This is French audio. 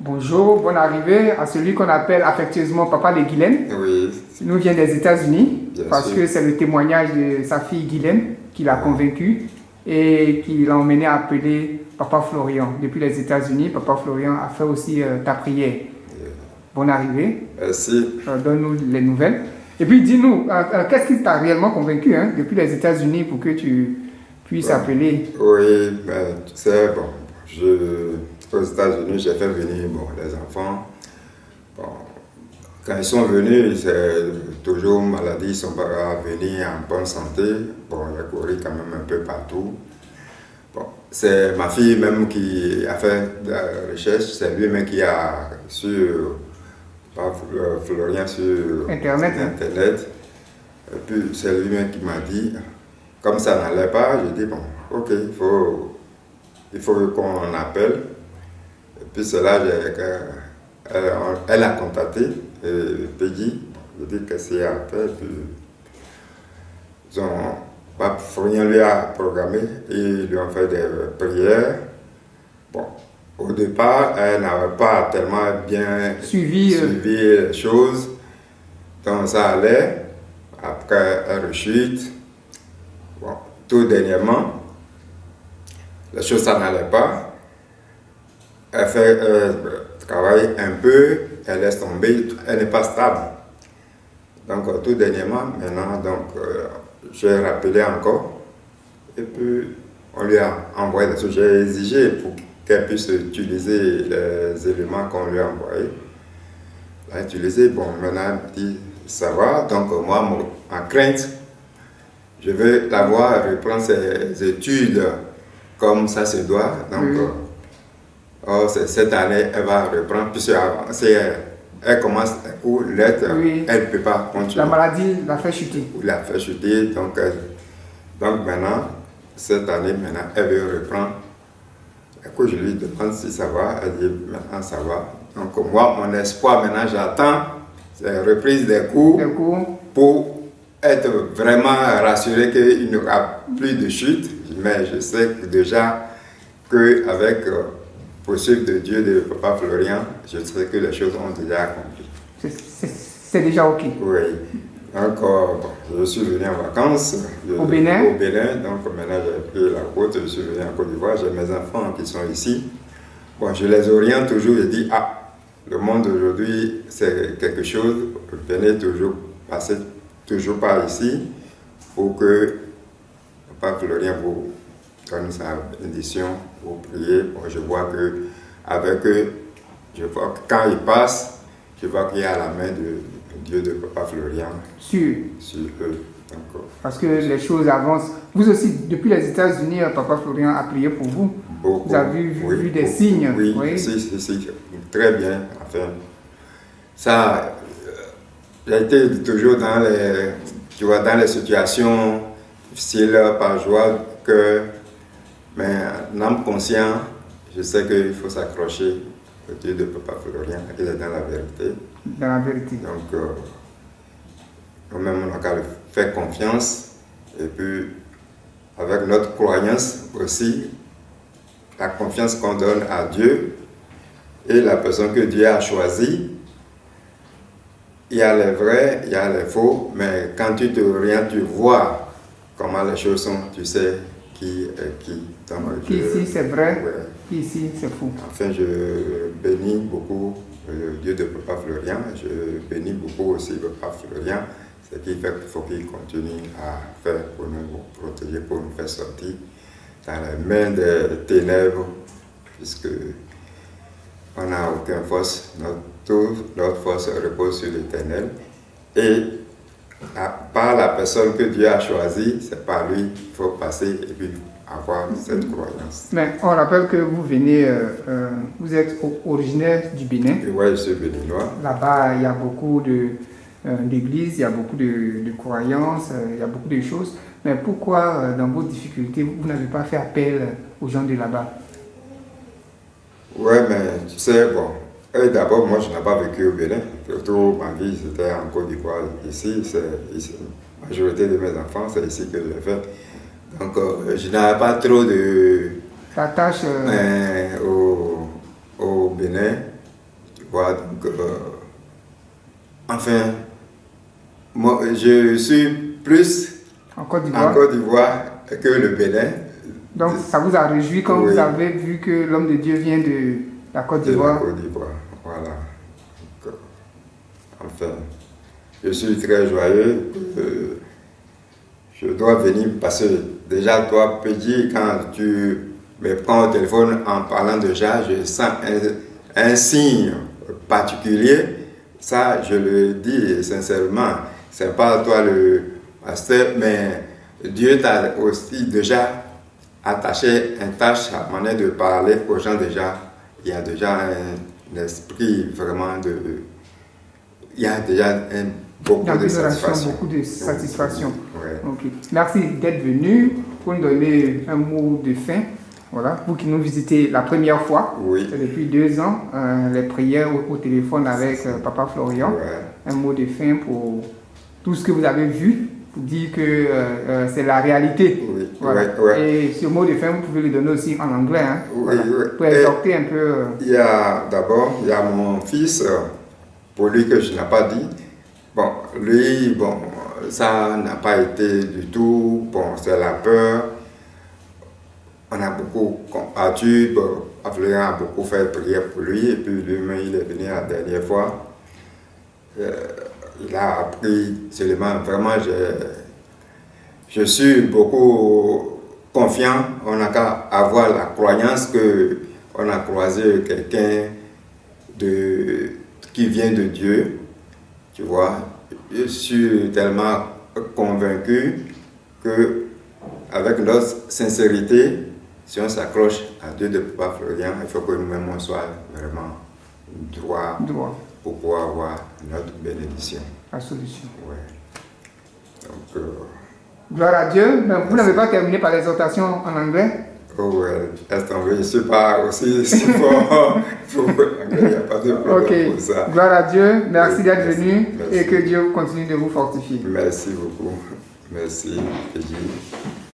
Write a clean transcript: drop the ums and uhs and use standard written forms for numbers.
Bonjour, bonne arrivée à celui qu'on appelle affectueusement Papa de Guylaine. Oui, Il nous vient des États-Unis parce sûr. que c'est le témoignage de sa fille Guylaine qui l'a convaincu et qui l'a emmené à appeler Papa Florian. Depuis les États-Unis, Papa Florian a fait aussi ta prière. Bonne arrivée. Merci. Donne-nous les nouvelles. Et puis dis-nous, qu'est-ce qui t'a réellement convaincu depuis les États-Unis pour que tu puisses appeler? Oui, ben, tu sais, aux États-Unis, j'ai fait venir les enfants. Bon, quand ils sont venus, c'est toujours maladie, ils ne sont pas venus en bonne santé. Bon, il a couru quand même un peu partout. Bon, c'est ma fille même qui a fait de la recherche, c'est lui-même qui a Florian sur Internet. Et puis c'est lui-même qui m'a dit, comme ça n'allait pas, j'ai dit bon, ok, il faut qu'on appelle. Et puis c'est là elle a contacté Peggy, j'ai dit qu'est-ce qu'il y a à faire. Puis Florian lui a programmé et ils lui ont fait des prières. Bon, au départ, elle n'avait pas tellement bien suivi les choses. Donc ça allait. Après, elle rechute. Bon, tout dernièrement, les choses, ça n'allait pas. Elle travaille un peu, elle laisse tomber, elle n'est pas stable. Donc tout dernièrement, maintenant, j'ai rappelé encore. Et puis, on lui a envoyé des choses. J'ai exigé pour qu'elle puisse utiliser les éléments qu'on lui a envoyés. Elle a utilisé, bon, maintenant, elle dit, ça va. Donc, moi, en crainte, je veux la voir reprendre ses études comme ça se doit. Donc, cette année, elle va reprendre, puisque si elle commence un cours, elle ne peut pas continuer. La maladie l'a fait chuter. La fait chuter, donc maintenant, cette année, elle veut reprendre. Et quand je lui demande si ça va, elle dit maintenant ça va. Donc moi, mon espoir maintenant, j'attends la reprise des cours pour être vraiment rassuré qu'il n'y aura plus de chute. Mais je sais déjà qu'avec le poursuite de Dieu de Papa Florian, je sais que les choses ont déjà accompli. C'est déjà OK. Oui. Donc, je suis venu en vacances au Bénin. Donc maintenant j'ai pris la route, je suis venu en Côte d'Ivoire, j'ai mes enfants qui sont ici. Bon, je les oriente toujours et dis, le monde aujourd'hui c'est quelque chose, venez toujours, passer toujours par ici pour que Papa Florian vous donne sa bénédiction, vous priez. Bon, je vois que avec eux, je vois que quand ils passent, je vois qu'il y a la main de Dieu de Papa Florian sur eux. Parce que les choses avancent. Vous aussi, depuis les États-Unis, Papa Florian a prié pour vous. Beaucoup, vous avez vu des signes. Oui, si, très bien. Enfin, ça, j'ai été toujours dans les situations difficiles par joie mais en âme consciente, je sais qu'il faut s'accrocher au Dieu de Papa Florian. Il est dans la vérité. Dans la vérité. Donc, nous-mêmes, on a qu'à lui faire confiance. Et puis, avec notre croyance aussi, la confiance qu'on donne à Dieu et la personne que Dieu a choisie. Il y a les vrais, il y a les faux, mais quand tu te orientes, tu vois comment les choses sont, tu sais qui est qui. Donc, qui ici c'est vrai, qui ici c'est faux. Enfin, je bénis beaucoup le Dieu de Papa Florian, je bénis beaucoup aussi Papa Florian, ce qui fait qu'il faut qu'il continue à faire pour nous protéger, pour nous faire sortir dans les mains des ténèbres, puisque on n'a aucune force, toute notre force repose sur l'Éternel. Et par la personne que Dieu a choisie, c'est par lui qu'il faut passer et puis avoir cette croyance. Mais on rappelle que vous venez, vous êtes originaire du Bénin. Oui, je suis béninois. Là-bas, il y a beaucoup d'églises, il y a beaucoup de croyances, il y a beaucoup de choses. Mais pourquoi, dans vos difficultés, vous n'avez pas fait appel aux gens de là-bas? Oui, mais tu sais, d'abord, moi, je n'ai pas vécu au Bénin. Surtout, ma vie, c'était en Côte d'Ivoire. Ici, la majorité de mes enfants, c'est ici que je l'ai fait. Donc, je n'avais pas trop de... Ta tâche au Bénin. vois, donc, enfin, moi, je suis plus En Côte en d'Ivoire. Côte d'Ivoire que le Bénin. Donc, ça vous a réjoui quand Oui. vous avez vu que l'homme de Dieu vient de la Côte De la d'Ivoire. Côte d'Ivoire, voilà. Donc, enfin, je suis très joyeux. Je dois venir parce que déjà, toi, Pédi, quand tu me prends au téléphone en parlant de ça, je sens un signe particulier. Ça, je le dis sincèrement. C'est pas toi le pasteur, mais Dieu t'a aussi déjà attaché une tâche à manière de parler aux gens déjà. Il y a déjà un esprit vraiment de... Il y a déjà beaucoup de satisfaction. Beaucoup de satisfaction. Ouais. Ok. Merci d'être venu pour nous donner un mot de fin. Voilà, vous qui nous visitez la première fois, Oui. depuis 2 ans, les prières au téléphone avec Papa Florian. Ouais. Un mot de fin pour tout ce que vous avez vu, pour dire que c'est la réalité. Oui. Voilà. Ouais. Et ce mot de fin, vous pouvez le donner aussi en anglais. Hein. Oui, Voilà. oui. Pour exhorter un peu. Il y a d'abord, il y a mon fils, pour lui que je n'ai pas dit. Bon, lui, bon, ça n'a pas été du tout, bon, c'est la peur. On a beaucoup combattu, Florian a beaucoup fait prière pour lui, et puis lui-même, il est venu la dernière fois. Il a appris seulement, vraiment, je suis beaucoup confiant. On n'a qu'à avoir la croyance qu'on a croisé quelqu'un qui vient de Dieu, tu vois. Je suis tellement convaincu que avec notre sincérité, si on s'accroche à Dieu de Papa Florian, il faut que nous-mêmes on soit vraiment droit pour pouvoir avoir notre bénédiction. La solution. Ouais. Donc, gloire à Dieu. Mais vous n'avez pas terminé par l'exhortation en anglais? oh ouais, laisse tomber, je ne suis pas aussi si fort. Il n'y a pas de problème pour ça. Gloire à Dieu. Merci Oui, d'être venu merci. et que Dieu continue de vous fortifier. Merci beaucoup. Merci, Péji.